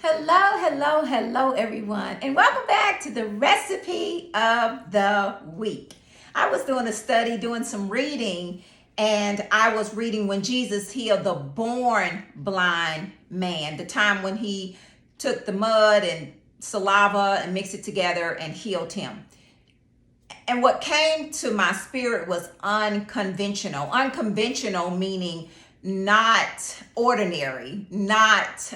Hello, everyone, and welcome back to the recipe of the week. I was doing a study, doing some reading, and I was reading when Jesus healed the born blind man, the time when he took the mud and saliva and mixed it together and healed him. And what came to my spirit was unconventional. Unconventional meaning not ordinary, not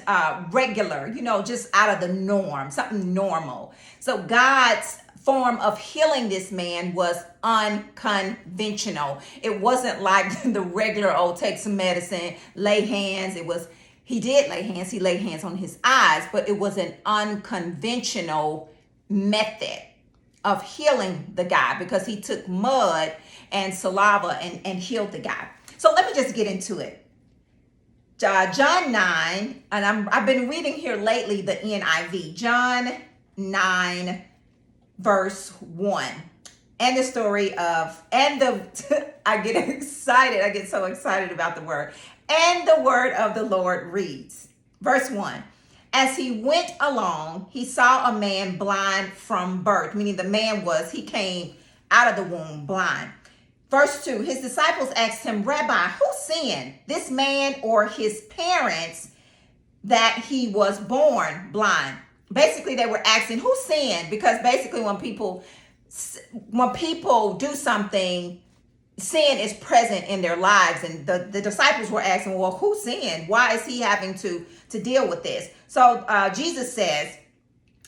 regular, just out of the norm, something normal. So God's form of healing this man was unconventional. It wasn't like the regular, take some medicine, lay hands. He did lay hands. He laid hands on his eyes, but it was an unconventional method of healing the guy because he took mud and saliva and healed the guy. So let me just get into it. John 9, and I've been reading here lately the NIV. John 9, verse 1. And the story of, I get excited. I get so excited about the word. And the word of the Lord reads, verse 1. As he went along, he saw a man blind from birth, meaning he came out of the womb blind. Verse 2, his disciples asked him, Rabbi, who sinned, this man or his parents, that he was born blind? Basically, they were asking, who sinned? Because basically when people do something, sin is present in their lives. And the disciples were asking, well, who sinned? Why is he having to deal with this? So Jesus says,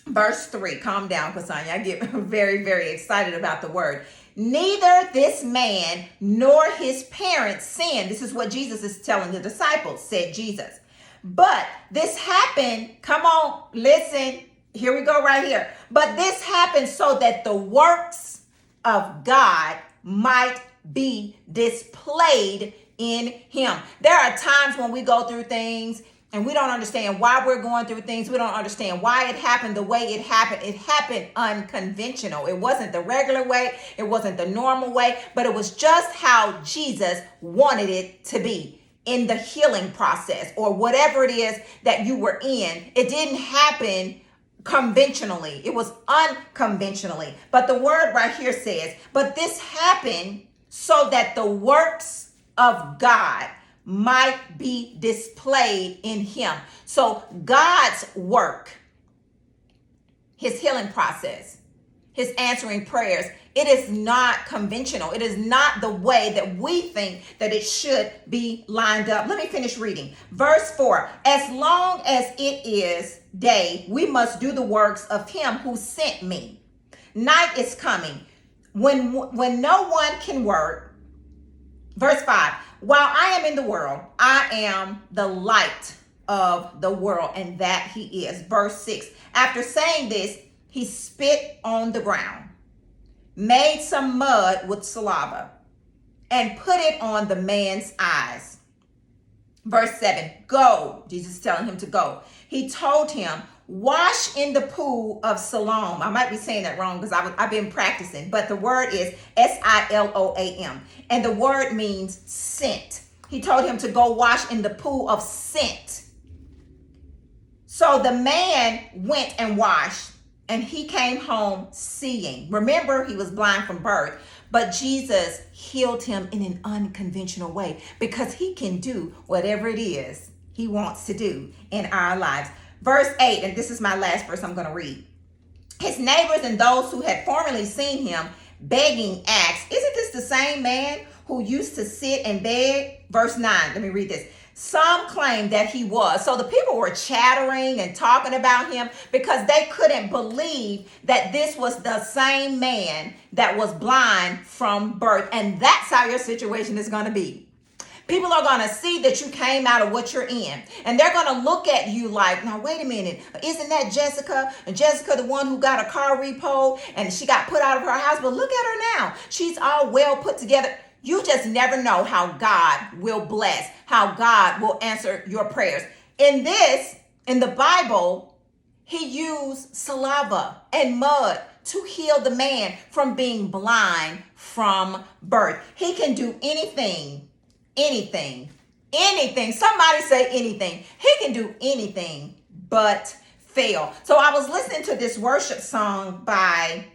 verse 3, calm down, Cassandra. I get very, very excited about the word. Neither this man nor his parents sinned. This is what Jesus is telling the disciples, said Jesus. But this happened, come on, listen, here we go right here. But this happened so that the works of God might be displayed in him. There are times when we go through things and we don't understand why we're going through things. We don't understand why it happened the way it happened. It happened unconventional. It wasn't the regular way. It wasn't the normal way, but it was just how Jesus wanted it to be in the healing process or whatever it is that you were in. It didn't happen conventionally. It was unconventionally. But the word right here says, but this happened so that the works of God might be displayed in him. So God's work, his healing process, his answering prayers, it is not conventional. It is not the way that we think that it should be lined up. Let me finish reading. Verse 4, as long as it is day, we must do the works of him who sent me. Night is coming when no one can work. Verse 5, while I am in the world, I am the light of the world, and that he is. Verse 6, after saying this, he spit on the ground, made some mud with saliva, and put it on the man's eyes. Verse 7, go. Jesus is telling him to go. He told him, wash in the pool of Siloam. I might be saying that wrong because I've been practicing, but the word is Siloam. And the word means sent. He told him to go wash in the pool of sent. So the man went and washed, and he came home seeing. Remember, he was blind from birth, but Jesus healed him in an unconventional way because he can do whatever it is he wants to do in our lives. Verse 8, and this is my last verse I'm going to read. His neighbors and those who had formerly seen him begging asked, isn't this the same man who used to sit and beg? Verse 9, let me read this. Some claimed that he was. So the people were chattering and talking about him because they couldn't believe that this was the same man that was blind from birth. And that's how your situation is going to be. People are going to see that you came out of what you're in. And they're going to look at you like, now, wait a minute. Isn't that Jessica? And Jessica, the one who got a car repo and she got put out of her house. But look at her now. She's all well put together. You just never know how God will bless, how God will answer your prayers. In the Bible, he used saliva and mud to heal the man from being blind from birth. He can do anything. Somebody say anything. He can do anything but fail. So I was listening to this worship song by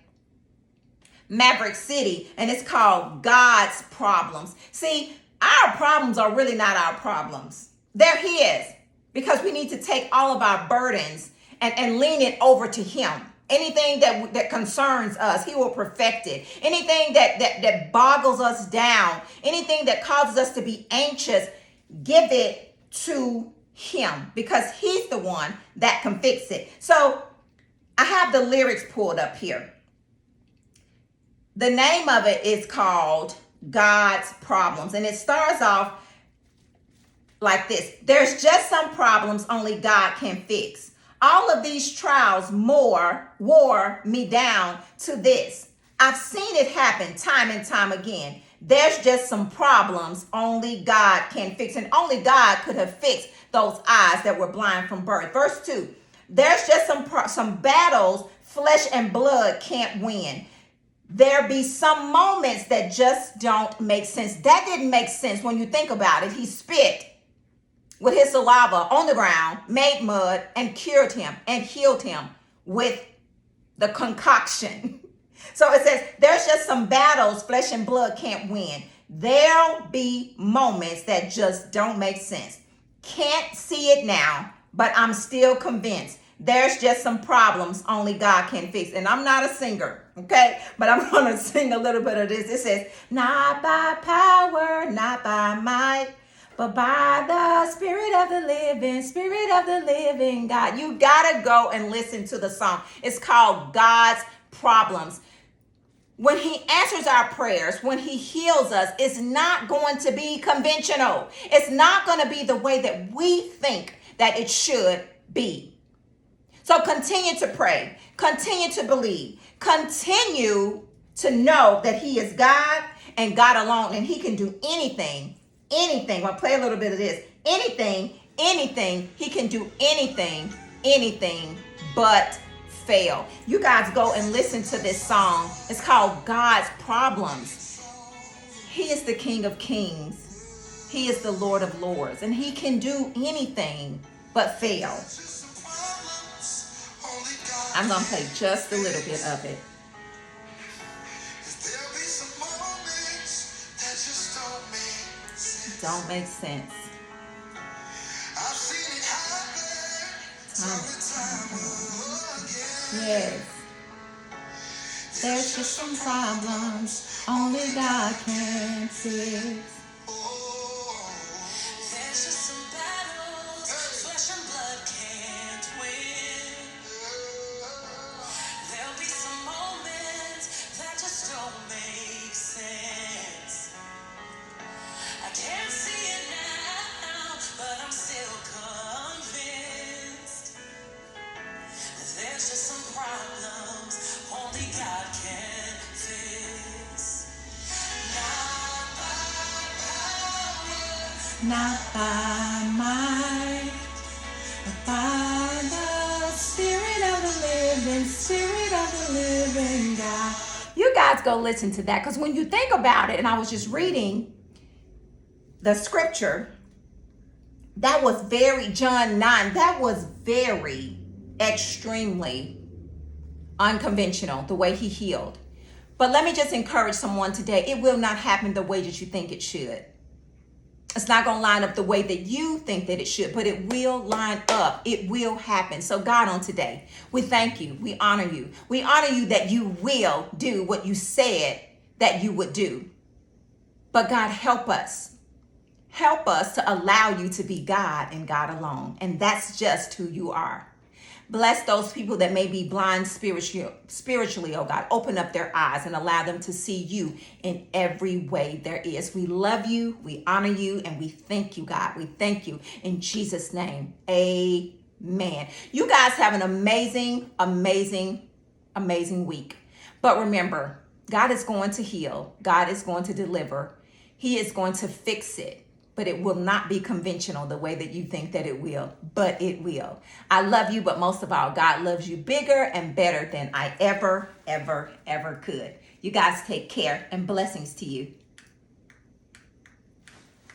Maverick City, and it's called God's Problems. See, our problems are really not our problems. They're his, because we need to take all of our burdens and lean it over to him. Anything that concerns us, he will perfect it. Anything that boggles us down, anything that causes us to be anxious, give it to him, because he's the one that can fix it. So I have the lyrics pulled up here. The name of it is called God's Problems, and it starts off like this. There's just some problems only God can fix. All of these trials wore me down to this. I've seen it happen time and time again. There's just some problems only God can fix, and only God could have fixed those eyes that were blind from birth. Verse 2, there's just some battles flesh and blood can't win. There be some moments that just don't make sense. That didn't make sense when you think about it. He spit with his saliva on the ground, made mud, and cured him and healed him with the concoction. So it says, there's just some battles flesh and blood can't win. There'll be moments that just don't make sense. Can't see it now, but I'm still convinced. There's just some problems only God can fix. And I'm not a singer, okay? But I'm going to sing a little bit of this. It says, not by power, not by might, but by the Spirit of the living God. You got to go and listen to the song. It's called God's Problems. When he answers our prayers, when he heals us, it's not going to be conventional. It's not going to be the way that we think that it should be. So continue to pray, continue to believe, continue to know that he is God and God alone, and he can do anything. I'll play a little bit of this. Anything, he can do anything but fail. You guys go and listen to this song. It's called God's Problems. He is the King of Kings. He is the Lord of Lords, and he can do anything but fail. I'm going to play just a little bit of it. Don't make sense. I've seen it happen. Yes. There's just some problems only God can fix. Not by might, but by the Spirit of the living God. You guys go listen to that, because when you think about it, and I was just reading the scripture, that was John 9, that was very extremely unconventional, the way he healed. But let me just encourage someone today, it will not happen the way that you think it should. It's not going to line up the way that you think that it should, but it will line up. It will happen. So God, on today, we thank you. We honor you. We honor you that you will do what you said that you would do. But God, help us. Help us to allow you to be God and God alone. And that's just who you are. Bless those people that may be blind spiritually, oh God. Open up their eyes and allow them to see you in every way there is. We love you, we honor you, and we thank you, God. We thank you in Jesus' name. Amen. You guys have an amazing week. But remember, God is going to heal. God is going to deliver. He is going to fix it. But it will not be conventional the way that you think that it will, but it will. I love you, but most of all, God loves you bigger and better than I ever could. You guys take care, and blessings to you.